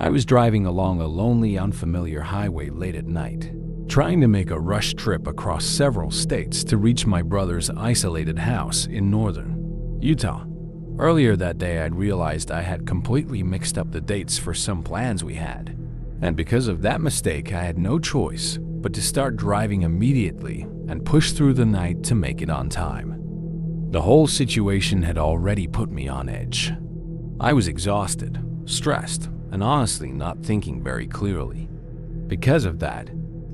I was driving along a lonely, unfamiliar highway late at night, trying to make a rush trip across several states to reach my brother's isolated house in northern Utah. Earlier that day, I'd realized I had completely mixed up the dates for some plans we had. And because of that mistake, I had no choice but to start driving immediately and push through the night to make it on time. The whole situation had already put me on edge. I was exhausted, stressed, and honestly not thinking very clearly. Because of that,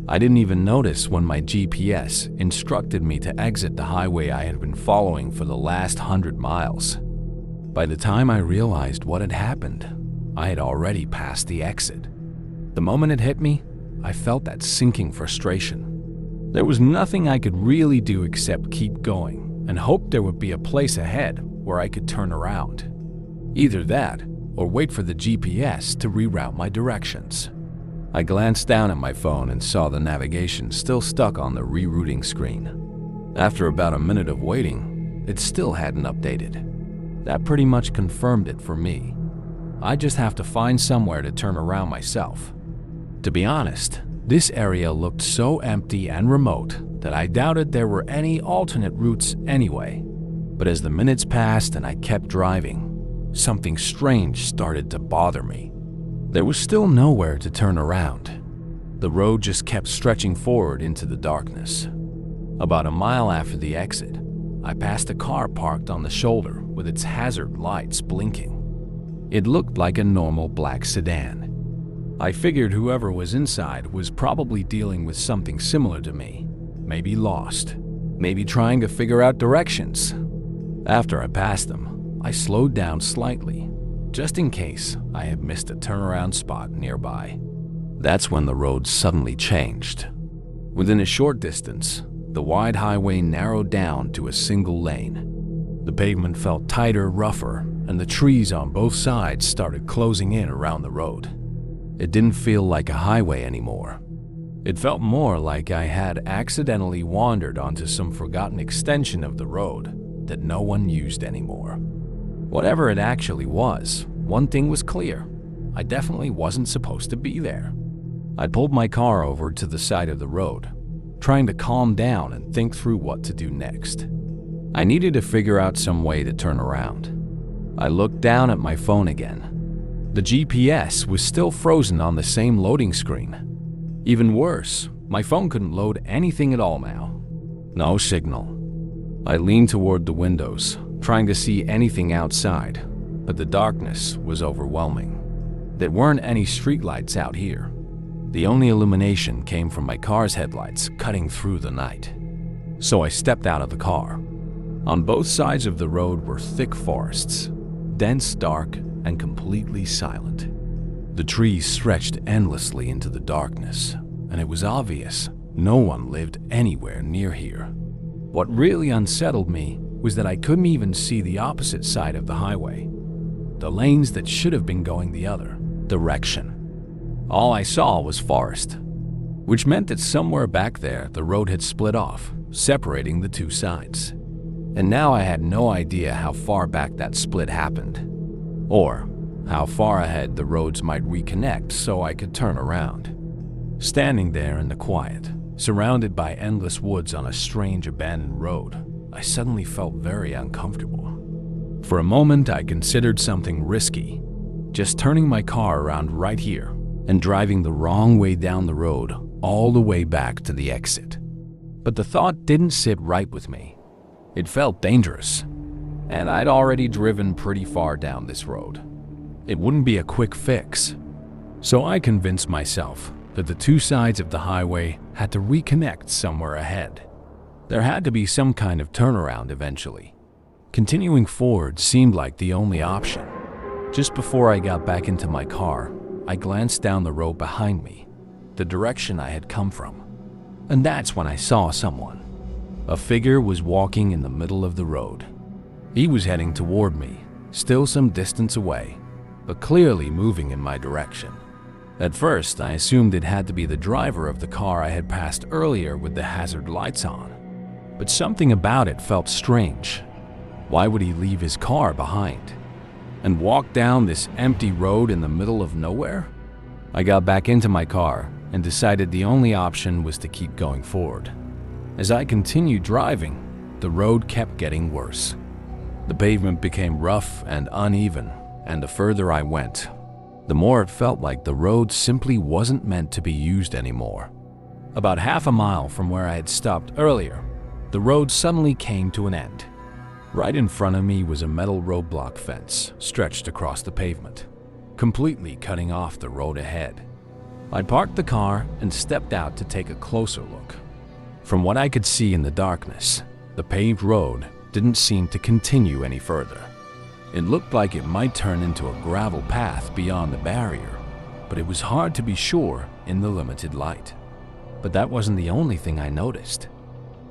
I didn't even notice when my GPS instructed me to exit the highway I had been following for the last 100 miles. By the time I realized what had happened, I had already passed the exit. The moment it hit me, I felt that sinking frustration. There was nothing I could really do except keep going and hope there would be a place ahead where I could turn around. Either that, or wait for the GPS to reroute my directions. I glanced down at my phone and saw the navigation still stuck on the rerouting screen. After about a minute of waiting, it still hadn't updated. That pretty much confirmed it for me. I just have to find somewhere to turn around myself. To be honest, this area looked so empty and remote that I doubted there were any alternate routes anyway. But as the minutes passed and I kept driving, something strange started to bother me. There was still nowhere to turn around. The road just kept stretching forward into the darkness. About a mile after the exit, I passed a car parked on the shoulder with its hazard lights blinking. It looked like a normal black sedan. I figured whoever was inside was probably dealing with something similar to me, maybe lost, maybe trying to figure out directions. After I passed them, I slowed down slightly, just in case I had missed a turnaround spot nearby. That's when the road suddenly changed. Within a short distance, the wide highway narrowed down to a single lane. The pavement felt tighter, rougher, and the trees on both sides started closing in around the road. It didn't feel like a highway anymore. It felt more like I had accidentally wandered onto some forgotten extension of the road that no one used anymore. Whatever it actually was, one thing was clear. I definitely wasn't supposed to be there. I pulled my car over to the side of the road, trying to calm down and think through what to do next. I needed to figure out some way to turn around. I looked down at my phone again. The GPS was still frozen on the same loading screen. Even worse, my phone couldn't load anything at all now. No signal. I leaned toward the windows, trying to see anything outside, but the darkness was overwhelming. There weren't any streetlights out here. The only illumination came from my car's headlights cutting through the night. So I stepped out of the car. On both sides of the road were thick forests, dense, dark, and completely silent. The trees stretched endlessly into the darkness, and it was obvious no one lived anywhere near here. What really unsettled me was that I couldn't even see the opposite side of the highway, the lanes that should have been going the other direction. All I saw was forest, which meant that somewhere back there the road had split off, separating the two sides. And now I had no idea how far back that split happened, or how far ahead the roads might reconnect so I could turn around. Standing there in the quiet, surrounded by endless woods on a strange abandoned road, I suddenly felt very uncomfortable. For a moment, I considered something risky, just turning my car around right here and driving the wrong way down the road all the way back to the exit. But the thought didn't sit right with me. It felt dangerous, and I'd already driven pretty far down this road. It wouldn't be a quick fix. So I convinced myself that the two sides of the highway had to reconnect somewhere ahead. There had to be some kind of turnaround eventually. Continuing forward seemed like the only option. Just before I got back into my car, I glanced down the road behind me, the direction I had come from. And that's when I saw someone. A figure was walking in the middle of the road. He was heading toward me, still some distance away, but clearly moving in my direction. At first, I assumed it had to be the driver of the car I had passed earlier with the hazard lights on. But something about it felt strange. Why would he leave his car behind and walk down this empty road in the middle of nowhere? I got back into my car and decided the only option was to keep going forward. As I continued driving, the road kept getting worse. The pavement became rough and uneven, and the further I went, the more it felt like the road simply wasn't meant to be used anymore. About half a mile from where I had stopped earlier, the road suddenly came to an end. Right in front of me was a metal roadblock fence stretched across the pavement, completely cutting off the road ahead. I parked the car and stepped out to take a closer look. From what I could see in the darkness, the paved road didn't seem to continue any further. It looked like it might turn into a gravel path beyond the barrier, but it was hard to be sure in the limited light. But that wasn't the only thing I noticed.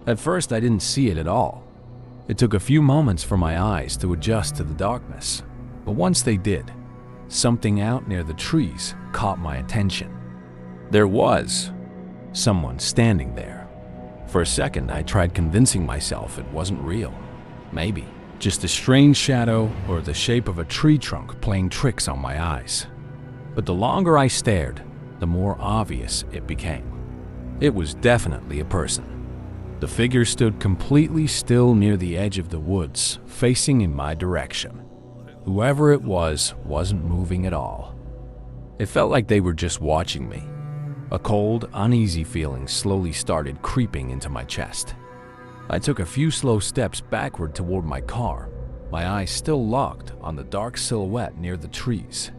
At first, I didn't see it at all. It took a few moments for my eyes to adjust to the darkness, but once they did, something out near the trees caught my attention. There was someone standing there. For a second, I tried convincing myself it wasn't real. Maybe just a strange shadow or the shape of a tree trunk playing tricks on my eyes. But the longer I stared, the more obvious it became. It was definitely a person. The figure stood completely still near the edge of the woods, facing in my direction. Whoever it was wasn't moving at all. It felt like they were just watching me. A cold, uneasy feeling slowly started creeping into my chest. I took a few slow steps backward toward my car, my eyes still locked on the dark silhouette near the trees.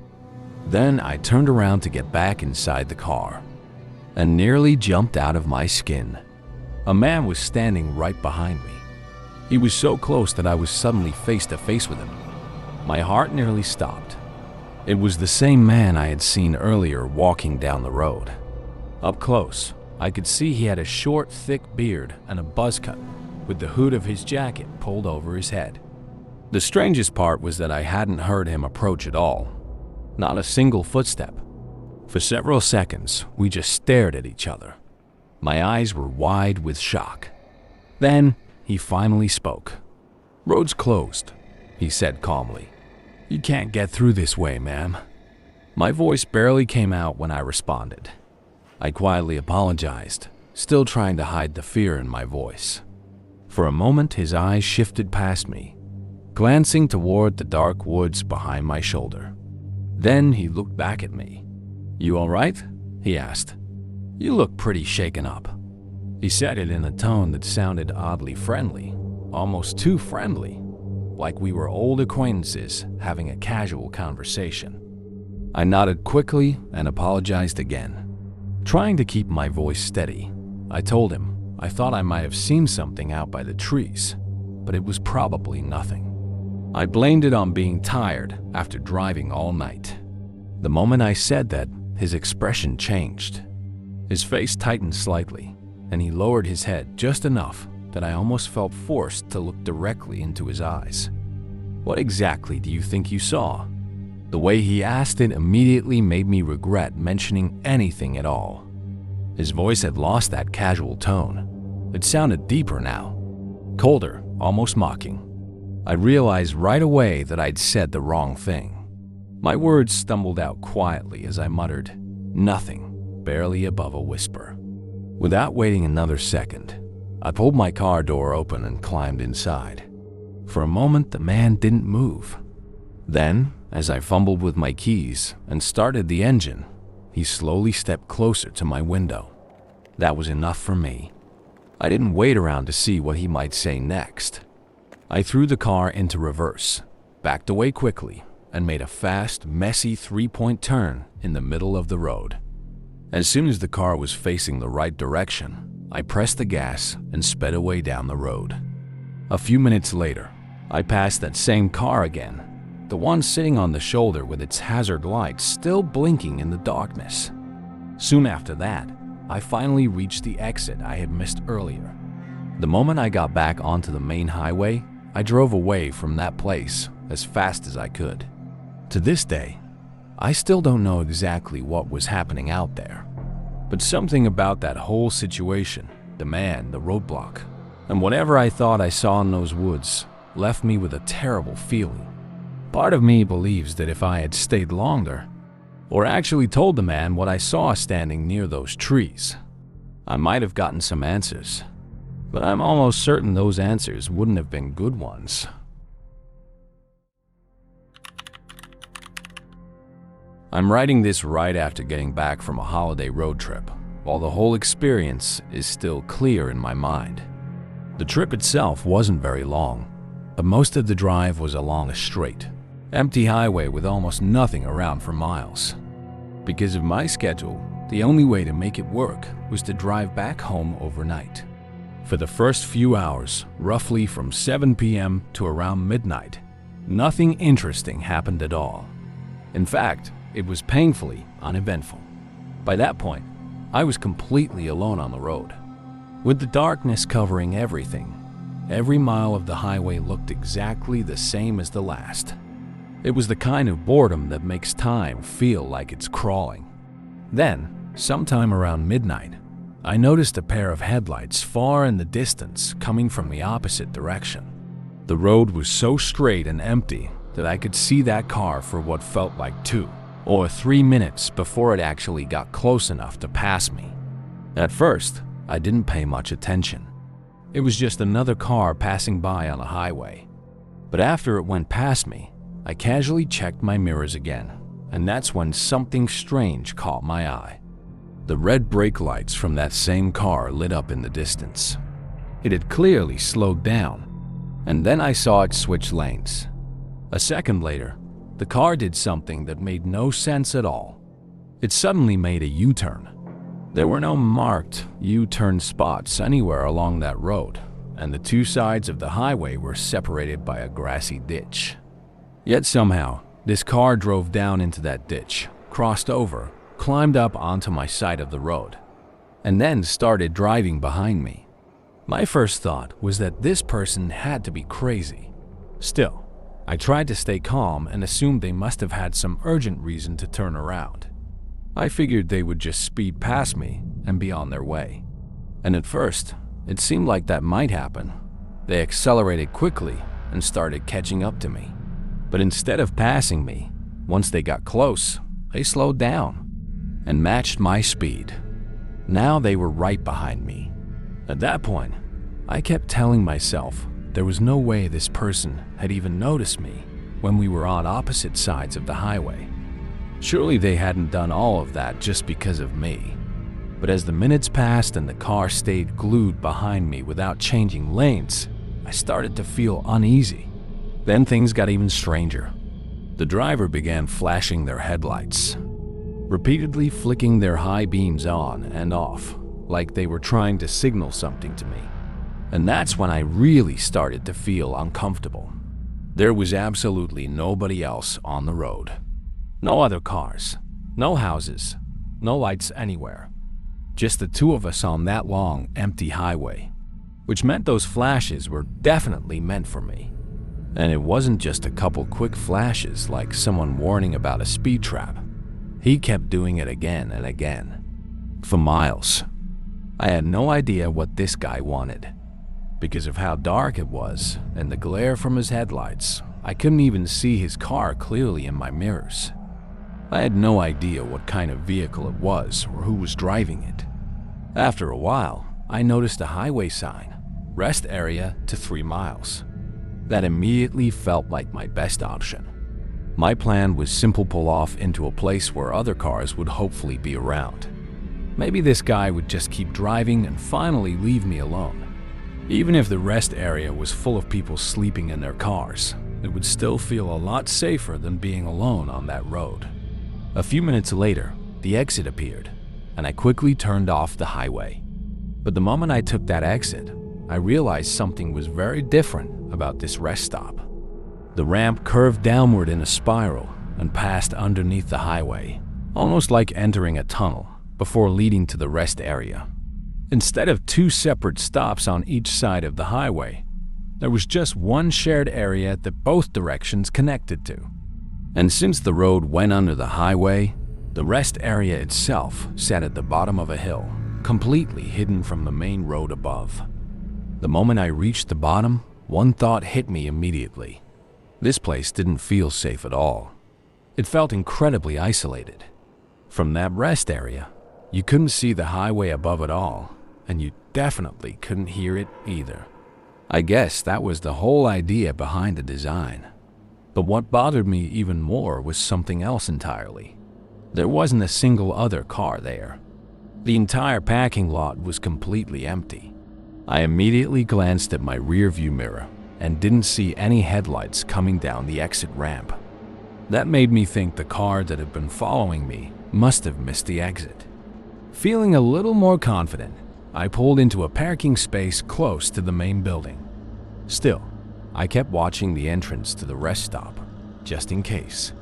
Then I turned around to get back inside the car and nearly jumped out of my skin. A man was standing right behind me. He was so close that I was suddenly face to face with him. My heart nearly stopped. It was the same man I had seen earlier walking down the road. Up close, I could see he had a short, thick beard and a buzz cut, with the hood of his jacket pulled over his head. The strangest part was that I hadn't heard him approach at all. Not a single footstep. For several seconds, we just stared at each other. My eyes were wide with shock. Then, he finally spoke. "Road's closed," he said calmly. "You can't get through this way, ma'am." My voice barely came out when I responded. I quietly apologized, still trying to hide the fear in my voice. For a moment, his eyes shifted past me, glancing toward the dark woods behind my shoulder. Then he looked back at me. "You all right?" he asked. "You look pretty shaken up." He said it in a tone that sounded oddly friendly, almost too friendly, like we were old acquaintances having a casual conversation. I nodded quickly and apologized again. Trying to keep my voice steady, I told him I thought I might have seen something out by the trees, but it was probably nothing. I blamed it on being tired after driving all night. The moment I said that, his expression changed. His face tightened slightly, and he lowered his head just enough that I almost felt forced to look directly into his eyes. "What exactly do you think you saw?" The way he asked it immediately made me regret mentioning anything at all. His voice had lost that casual tone. It sounded deeper now, colder, almost mocking. I realized right away that I'd said the wrong thing. My words stumbled out quietly as I muttered, "Nothing," barely above a whisper. Without waiting another second, I pulled my car door open and climbed inside. For a moment, the man didn't move. Then, as I fumbled with my keys and started the engine, he slowly stepped closer to my window. That was enough for me. I didn't wait around to see what he might say next. I threw the car into reverse, backed away quickly, and made a fast, messy three-point turn in the middle of the road. As soon as the car was facing the right direction, I pressed the gas and sped away down the road. A few minutes later, I passed that same car again, the one sitting on the shoulder with its hazard lights still blinking in the darkness. Soon after that, I finally reached the exit I had missed earlier. The moment I got back onto the main highway, I drove away from that place as fast as I could. To this day, I still don't know exactly what was happening out there, but something about that whole situation, the man, the roadblock, and whatever I thought I saw in those woods left me with a terrible feeling. Part of me believes that if I had stayed longer, or actually told the man what I saw standing near those trees. I might have gotten some answers, but I'm almost certain those answers wouldn't have been good ones. I'm writing this right after getting back from a holiday road trip, while the whole experience is still clear in my mind. The trip itself wasn't very long, but most of the drive was along a straight, empty highway with almost nothing around for miles. Because of my schedule, the only way to make it work was to drive back home overnight. For the first few hours, roughly from 7 p.m. to around midnight, nothing interesting happened at all. In fact, it was painfully uneventful. By that point, I was completely alone on the road. With the darkness covering everything, every mile of the highway looked exactly the same as the last. It was the kind of boredom that makes time feel like it's crawling. Then, sometime around midnight, I noticed a pair of headlights far in the distance coming from the opposite direction. The road was so straight and empty that I could see that car for what felt like 2 or 3 minutes before it actually got close enough to pass me. At first, I didn't pay much attention. It was just another car passing by on a highway. But after it went past me, I casually checked my mirrors again, and that's when something strange caught my eye. The red brake lights from that same car lit up in the distance. It had clearly slowed down, and then I saw it switch lanes. A second later, the car did something that made no sense at all. It suddenly made a U-turn. There were no marked U-turn spots anywhere along that road, and the two sides of the highway were separated by a grassy ditch. Yet somehow, this car drove down into that ditch, crossed over, climbed up onto my side of the road, and then started driving behind me. My first thought was that this person had to be crazy. Still, I tried to stay calm and assumed they must have had some urgent reason to turn around. I figured they would just speed past me and be on their way. And at first, it seemed like that might happen. They accelerated quickly and started catching up to me. But instead of passing me, once they got close, they slowed down and matched my speed. Now they were right behind me. At that point, I kept telling myself there was no way this person had even noticed me when we were on opposite sides of the highway. Surely they hadn't done all of that just because of me. But as the minutes passed and the car stayed glued behind me without changing lanes, I started to feel uneasy. Then things got even stranger. The driver began flashing their headlights, repeatedly flicking their high beams on and off, like they were trying to signal something to me. And that's when I really started to feel uncomfortable. There was absolutely nobody else on the road. No other cars, no houses, no lights anywhere. Just the two of us on that long, empty highway, which meant those flashes were definitely meant for me. And it wasn't just a couple quick flashes like someone warning about a speed trap. He kept doing it again and again, for miles. I had no idea what this guy wanted. Because of how dark it was and the glare from his headlights, I couldn't even see his car clearly in my mirrors. I had no idea what kind of vehicle it was or who was driving it. After a while, I noticed a highway sign, rest area to 3 miles. That immediately felt like my best option. My plan was simple: pull off into a place where other cars would hopefully be around. Maybe this guy would just keep driving and finally leave me alone. Even if the rest area was full of people sleeping in their cars, it would still feel a lot safer than being alone on that road. A few minutes later, the exit appeared, and I quickly turned off the highway. But the moment I took that exit, I realized something was very different about this rest stop. The ramp curved downward in a spiral and passed underneath the highway, almost like entering a tunnel, before leading to the rest area. Instead of 2 separate stops on each side of the highway, there was just one shared area that both directions connected to. And since the road went under the highway, the rest area itself sat at the bottom of a hill, completely hidden from the main road above. The moment I reached the bottom, one thought hit me immediately. This place didn't feel safe at all. It felt incredibly isolated, From that rest area, you couldn't see the highway above it all, and you definitely couldn't hear it either. I guess that was the whole idea behind the design. But what bothered me even more was something else entirely. There wasn't a single other car there. The entire parking lot was completely empty. I immediately glanced at my rearview mirror and didn't see any headlights coming down the exit ramp. That made me think the car that had been following me must have missed the exit. Feeling a little more confident, I pulled into a parking space close to the main building. Still, I kept watching the entrance to the rest stop, just in case.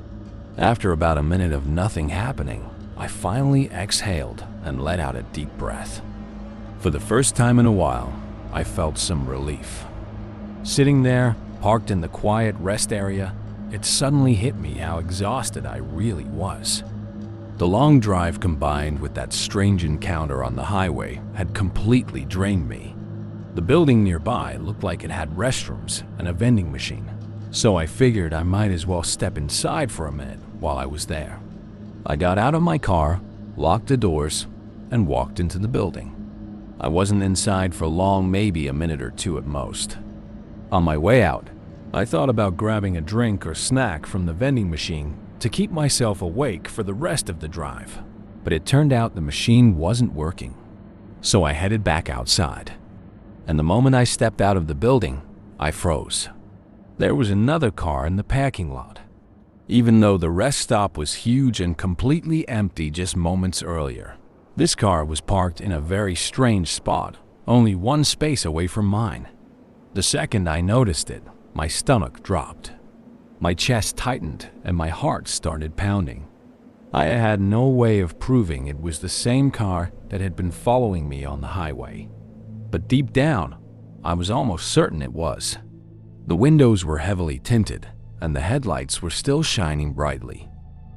After about a minute of nothing happening, I finally exhaled and let out a deep breath. For the first time in a while, I felt some relief. Sitting there, parked in the quiet rest area, it suddenly hit me how exhausted I really was. The long drive combined with that strange encounter on the highway had completely drained me. The building nearby looked like it had restrooms and a vending machine, so I figured I might as well step inside for a minute while I was there. I got out of my car, locked the doors, and walked into the building. I wasn't inside for long, maybe a minute or two at most. On my way out, I thought about grabbing a drink or snack from the vending machine to keep myself awake for the rest of the drive, but it turned out the machine wasn't working. So I headed back outside, and the moment I stepped out of the building, I froze. There was another car in the parking lot. Even though the rest stop was huge and completely empty just moments earlier, this car was parked in a very strange spot, only one space away from mine. The second I noticed it, my stomach dropped. My chest tightened and my heart started pounding. I had no way of proving it was the same car that had been following me on the highway. But deep down, I was almost certain it was. The windows were heavily tinted, and the headlights were still shining brightly.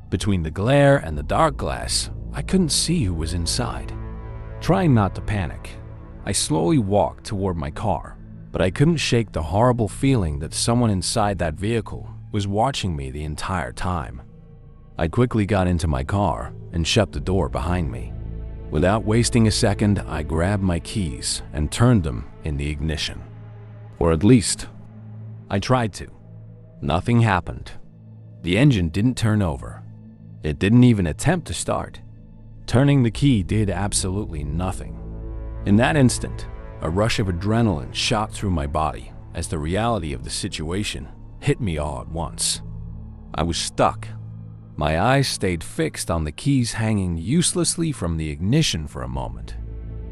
Between the glare and the dark glass, I couldn't see who was inside. Trying not to panic, I slowly walked toward my car, but I couldn't shake the horrible feeling that someone inside that vehicle was watching me the entire time. I quickly got into my car and shut the door behind me. Without wasting a second, I grabbed my keys and turned them in the ignition. Or at least, I tried to. Nothing happened. The engine didn't turn over. It didn't even attempt to start. Turning the key did absolutely nothing. In that instant, a rush of adrenaline shot through my body as the reality of the situation hit me all at once. I was stuck. My eyes stayed fixed on the keys hanging uselessly from the ignition for a moment.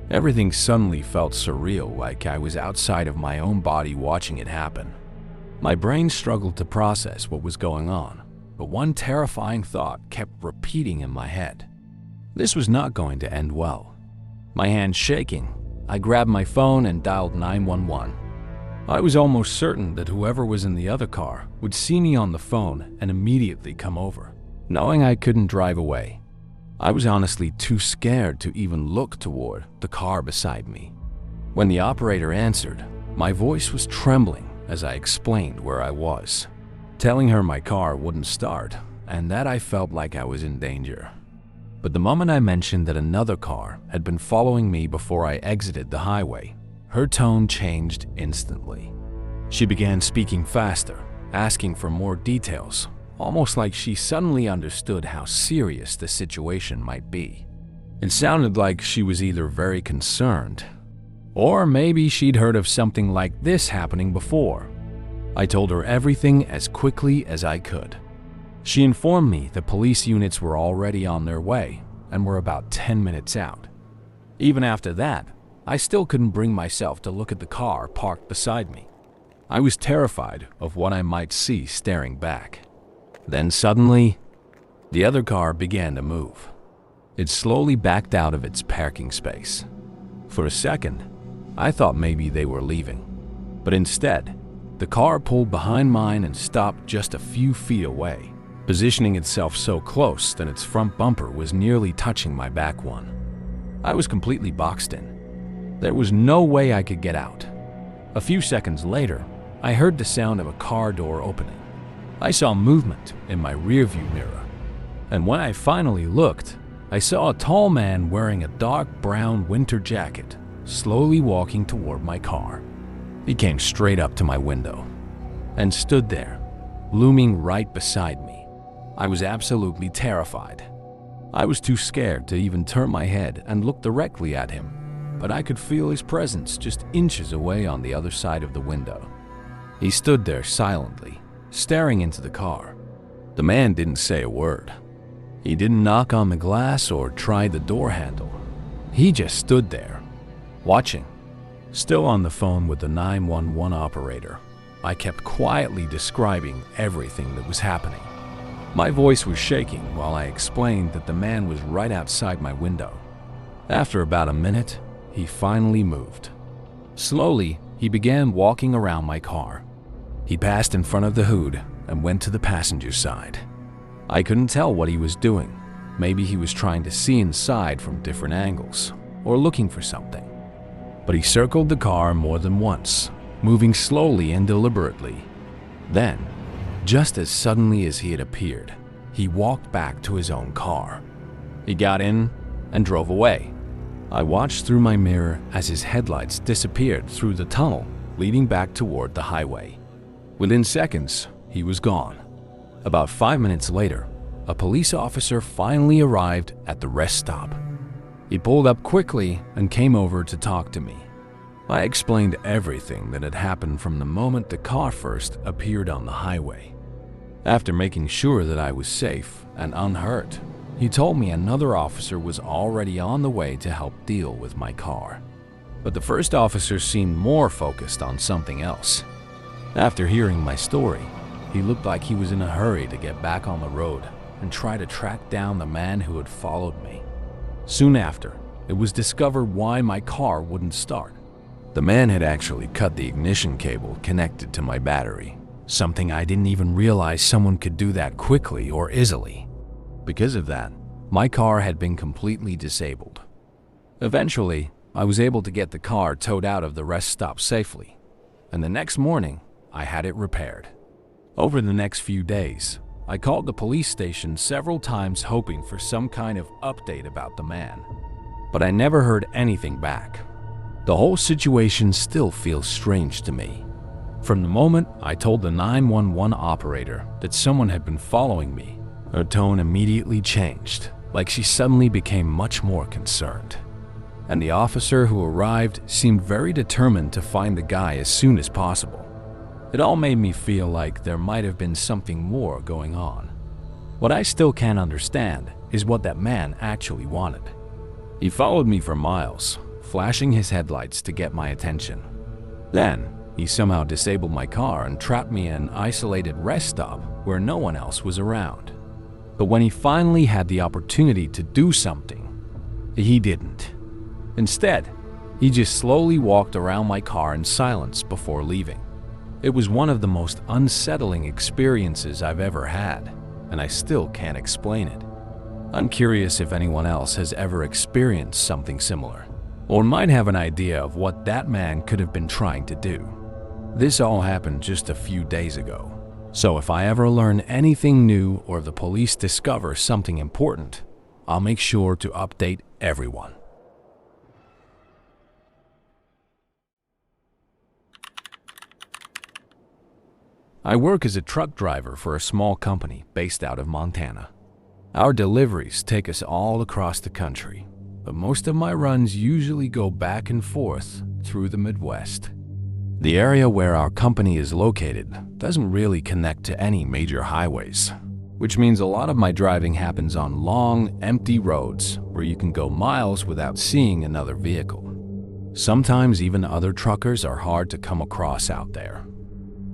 Everything suddenly felt surreal, like I was outside of my own body watching it happen. My brain struggled to process what was going on, but one terrifying thought kept repeating in my head. This was not going to end well. My hands shaking, I grabbed my phone and dialed 911. I was almost certain that whoever was in the other car would see me on the phone and immediately come over, knowing I couldn't drive away. I was honestly too scared to even look toward the car beside me. When the operator answered, my voice was trembling as I explained where I was, telling her my car wouldn't start and that I felt like I was in danger. But the moment I mentioned that another car had been following me before I exited the highway, her tone changed instantly. She began speaking faster, asking for more details, almost like she suddenly understood how serious the situation might be. It sounded like she was either very concerned, or maybe she'd heard of something like this happening before. I told her everything as quickly as I could. She informed me the police units were already on their way and were about 10 minutes out. Even after that, I still couldn't bring myself to look at the car parked beside me. I was terrified of what I might see staring back. Then suddenly, the other car began to move. It slowly backed out of its parking space. For a second, I thought maybe they were leaving. But instead, the car pulled behind mine and stopped just a few feet away, positioning itself so close that its front bumper was nearly touching my back one. I was completely boxed in. There was no way I could get out. A few seconds later, I heard the sound of a car door opening. I saw movement in my rearview mirror, and when I finally looked, I saw a tall man wearing a dark brown winter jacket slowly walking toward my car. He came straight up to my window and stood there, looming right beside me. I was absolutely terrified. I was too scared to even turn my head and look directly at him, but I could feel his presence just inches away on the other side of the window. He stood there silently, staring into the car. The man didn't say a word. He didn't knock on the glass or try the door handle. He just stood there, watching. Still on the phone with the 911 operator, I kept quietly describing everything that was happening. My voice was shaking while I explained that the man was right outside my window. After about a minute, he finally moved. Slowly, he began walking around my car. He passed in front of the hood and went to the passenger side. I couldn't tell what he was doing. Maybe he was trying to see inside from different angles or looking for something. But he circled the car more than once, moving slowly and deliberately. Then, just as suddenly as he had appeared, he walked back to his own car. He got in and drove away. I watched through my mirror as his headlights disappeared through the tunnel leading back toward the highway. Within seconds, he was gone. About 5 minutes later, a police officer finally arrived at the rest stop. He pulled up quickly and came over to talk to me. I explained everything that had happened from the moment the car first appeared on the highway. After making sure that I was safe and unhurt, he told me another officer was already on the way to help deal with my car. But the first officer seemed more focused on something else. After hearing my story, he looked like he was in a hurry to get back on the road and try to track down the man who had followed me. Soon after, it was discovered why my car wouldn't start. The man had actually cut the ignition cable connected to my battery, something I didn't even realize someone could do that quickly or easily. Because of that, my car had been completely disabled. Eventually, I was able to get the car towed out of the rest stop safely, and the next morning, I had it repaired. Over the next few days, I called the police station several times hoping for some kind of update about the man, but I never heard anything back. The whole situation still feels strange to me. From the moment I told the 911 operator that someone had been following me, her tone immediately changed, like she suddenly became much more concerned. And the officer who arrived seemed very determined to find the guy as soon as possible. It all made me feel like there might have been something more going on. What I still can't understand is what that man actually wanted. He followed me for miles, flashing his headlights to get my attention. Then, he somehow disabled my car and trapped me in an isolated rest stop where no one else was around. But when he finally had the opportunity to do something, he didn't. Instead, he just slowly walked around my car in silence before leaving. It was one of the most unsettling experiences I've ever had, and I still can't explain it. I'm curious if anyone else has ever experienced something similar, or might have an idea of what that man could have been trying to do. This all happened just a few days ago, so if I ever learn anything new or the police discover something important, I'll make sure to update everyone. I work as a truck driver for a small company based out of Montana. Our deliveries take us all across the country, but most of my runs usually go back and forth through the Midwest. The area where our company is located doesn't really connect to any major highways, which means a lot of my driving happens on long, empty roads where you can go miles without seeing another vehicle. Sometimes even other truckers are hard to come across out there.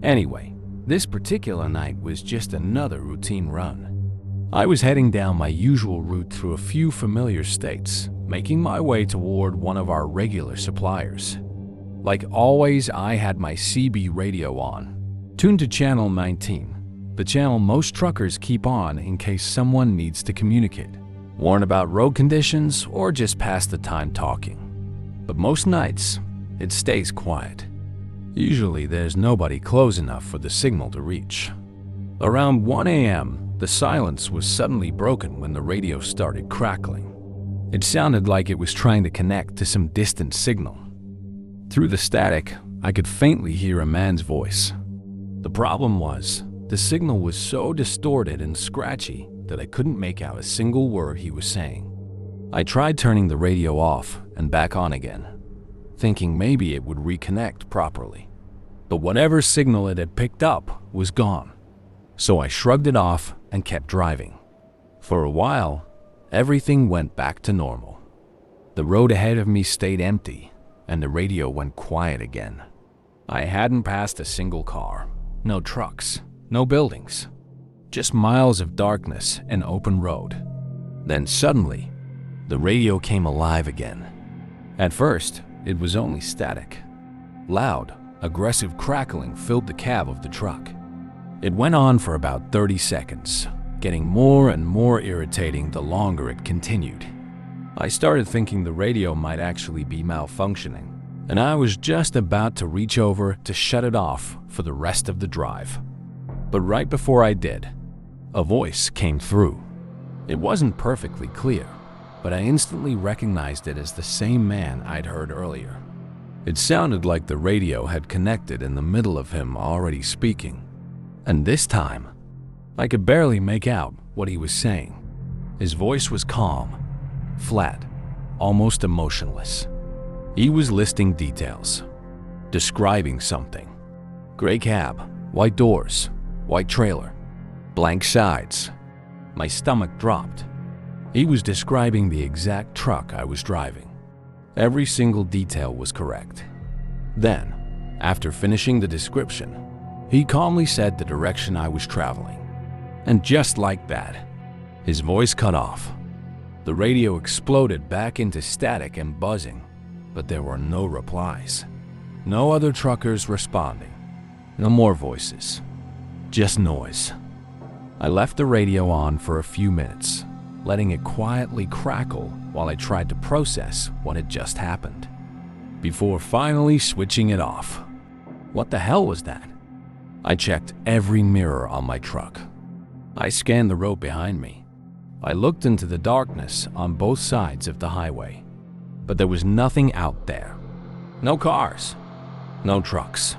Anyway, this particular night was just another routine run. I was heading down my usual route through a few familiar states, making my way toward one of our regular suppliers. Like always, I had my CB radio on, tuned to channel 19, the channel most truckers keep on in case someone needs to communicate, warn about road conditions, or just pass the time talking. But most nights, it stays quiet. Usually there's nobody close enough for the signal to reach. Around 1 a.m., the silence was suddenly broken when the radio started crackling. It sounded like it was trying to connect to some distant signal. Through the static, I could faintly hear a man's voice. The problem was, the signal was so distorted and scratchy that I couldn't make out a single word he was saying. I tried turning the radio off and back on again, thinking maybe it would reconnect properly. But whatever signal it had picked up was gone. So I shrugged it off and kept driving. For a while, everything went back to normal. The road ahead of me stayed empty, and the radio went quiet again. I hadn't passed a single car, no trucks, no buildings, just miles of darkness and open road. Then suddenly, the radio came alive again. At first, it was only static. Loud, aggressive crackling filled the cab of the truck. It went on for about 30 seconds, getting more and more irritating the longer it continued. I started thinking the radio might actually be malfunctioning, and I was just about to reach over to shut it off for the rest of the drive. But right before I did, a voice came through. It wasn't perfectly clear, but I instantly recognized it as the same man I'd heard earlier. It sounded like the radio had connected in the middle of him already speaking. And this time, I could barely make out what he was saying. His voice was calm, flat, almost emotionless. He was listing details, describing something. Gray cab, white doors, white trailer, blank sides. My stomach dropped. He was describing the exact truck I was driving. Every single detail was correct. Then, after finishing the description, he calmly said the direction I was traveling. And just like that, his voice cut off. The radio exploded back into static and buzzing, but there were no replies. No other truckers responding. No more voices. Just noise. I left the radio on for a few minutes, letting it quietly crackle while I tried to process what had just happened, before finally switching it off. What the hell was that? I checked every mirror on my truck. I scanned the road behind me. I looked into the darkness on both sides of the highway, but there was nothing out there. No cars, no trucks,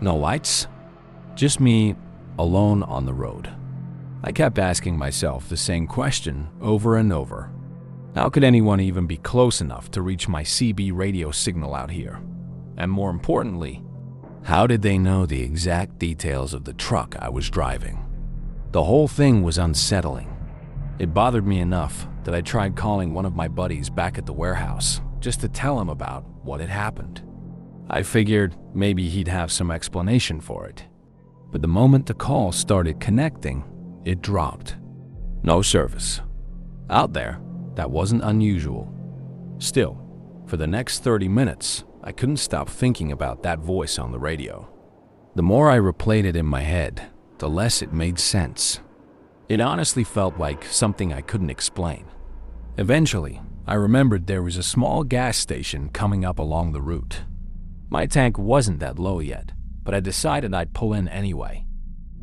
no lights, just me alone on the road. I kept asking myself the same question over and over. How could anyone even be close enough to reach my CB radio signal out here? And more importantly, how did they know the exact details of the truck I was driving? The whole thing was unsettling. It bothered me enough that I tried calling one of my buddies back at the warehouse just to tell him about what had happened. I figured maybe he'd have some explanation for it. But the moment the call started connecting, it dropped. No service. Out there, that wasn't unusual. Still, for the next 30 minutes, I couldn't stop thinking about that voice on the radio. The more I replayed it in my head, the less it made sense. It honestly felt like something I couldn't explain. Eventually, I remembered there was a small gas station coming up along the route. My tank wasn't that low yet, but I decided I'd pull in anyway.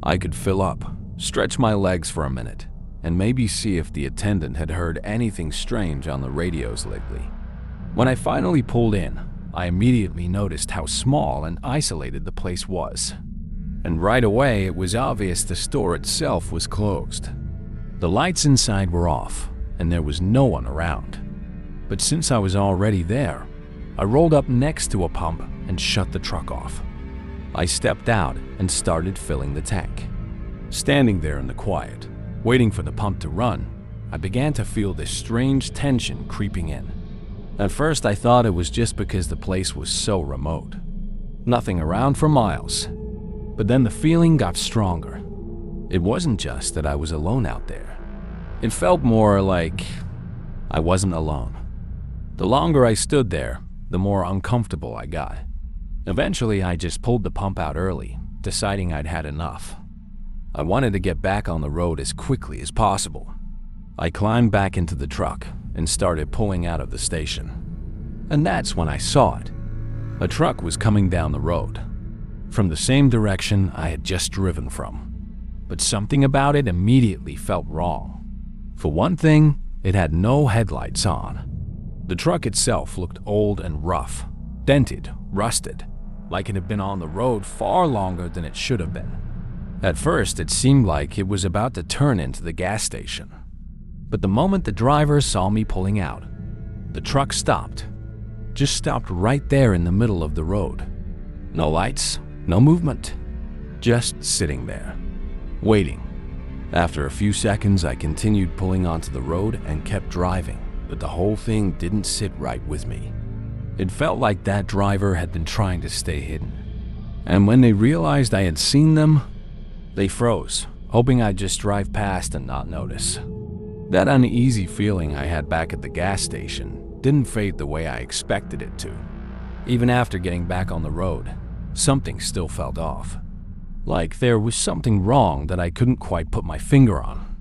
I could fill up, stretch my legs for a minute, and maybe see if the attendant had heard anything strange on the radios lately. When I finally pulled in, I immediately noticed how small and isolated the place was. And right away, it was obvious the store itself was closed. The lights inside were off, and there was no one around. But since I was already there, I rolled up next to a pump and shut the truck off. I stepped out and started filling the tank. Standing there in the quiet, waiting for the pump to run, I began to feel this strange tension creeping in. At first, I thought it was just because the place was so remote. Nothing around for miles. But then the feeling got stronger. It wasn't just that I was alone out there. It felt more like I wasn't alone. The longer I stood there, the more uncomfortable I got. Eventually, I just pulled the pump out early, deciding I'd had enough. I wanted to get back on the road as quickly as possible. I climbed back into the truck and started pulling out of the station. And that's when I saw it. A truck was coming down the road, from the same direction I had just driven from. but something about it immediately felt wrong. For one thing, it had no headlights on. The truck itself looked old and rough, dented, rusted, like it had been on the road far longer than it should have been. At first, it seemed like it was about to turn into the gas station. But the moment the driver saw me pulling out, the truck stopped. Just stopped right there in the middle of the road. No lights, no movement. Just sitting there, waiting. After a few seconds, I continued pulling onto the road and kept driving, but the whole thing didn't sit right with me. It felt like that driver had been trying to stay hidden. And when they realized I had seen them, they froze, hoping I'd just drive past and not notice. That uneasy feeling I had back at the gas station didn't fade the way I expected it to. Even after getting back on the road, something still felt off. Like there was something wrong that I couldn't quite put my finger on.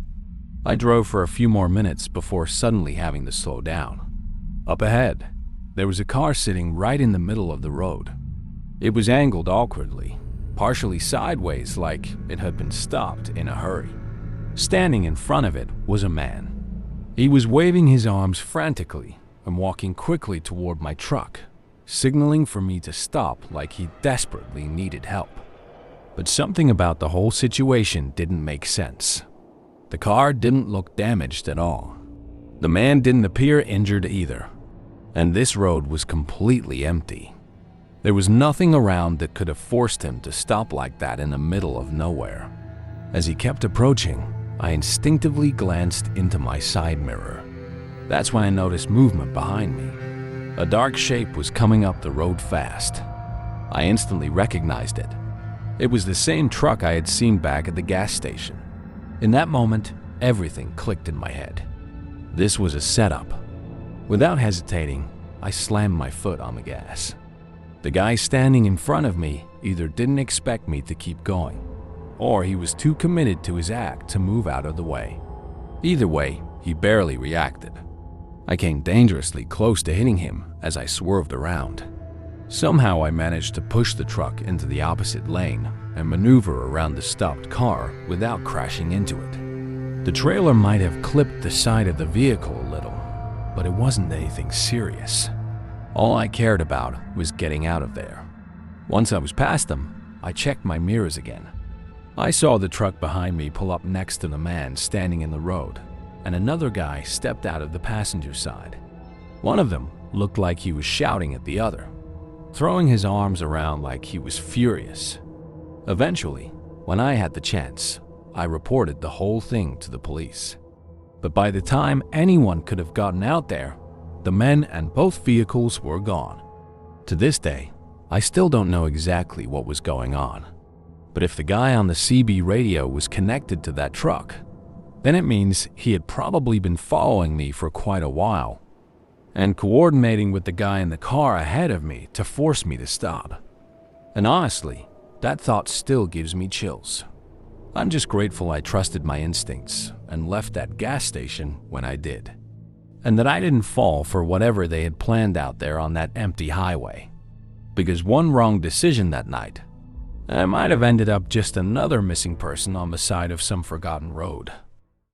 I drove for a few more minutes before suddenly having to slow down. Up ahead, there was a car sitting right in the middle of the road. It was angled awkwardly, partially sideways like it had been stopped in a hurry. Standing in front of it was a man. He was waving his arms frantically and walking quickly toward my truck, signaling for me to stop like he desperately needed help. But something about the whole situation didn't make sense. The car didn't look damaged at all. The man didn't appear injured either. And this road was completely empty. There was nothing around that could have forced him to stop like that in the middle of nowhere. As he kept approaching, I instinctively glanced into my side mirror. That's when I noticed movement behind me. A dark shape was coming up the road fast. I instantly recognized it. It was the same truck I had seen back at the gas station. In that moment, everything clicked in my head. This was a setup. Without hesitating, I slammed my foot on the gas. The guy standing in front of me either didn't expect me to keep going, or he was too committed to his act to move out of the way. Either way, he barely reacted. I came dangerously close to hitting him as I swerved around. Somehow I managed to push the truck into the opposite lane and maneuver around the stopped car without crashing into it. The trailer might have clipped the side of the vehicle a little, but it wasn't anything serious. All I cared about was getting out of there. Once I was past them, I checked my mirrors again. I saw the truck behind me pull up next to the man standing in the road, and another guy stepped out of the passenger side. One of them looked like he was shouting at the other, throwing his arms around like he was furious. Eventually, when I had the chance, I reported the whole thing to the police. But by the time anyone could have gotten out there, the men and both vehicles were gone. To this day, I still don't know exactly what was going on. But if the guy on the CB radio was connected to that truck, then it means he had probably been following me for quite a while and coordinating with the guy in the car ahead of me to force me to stop. And honestly, that thought still gives me chills. I'm just grateful I trusted my instincts and left that gas station when I did, and that I didn't fall for whatever they had planned out there on that empty highway. Because one wrong decision that night, I might have ended up just another missing person on the side of some forgotten road.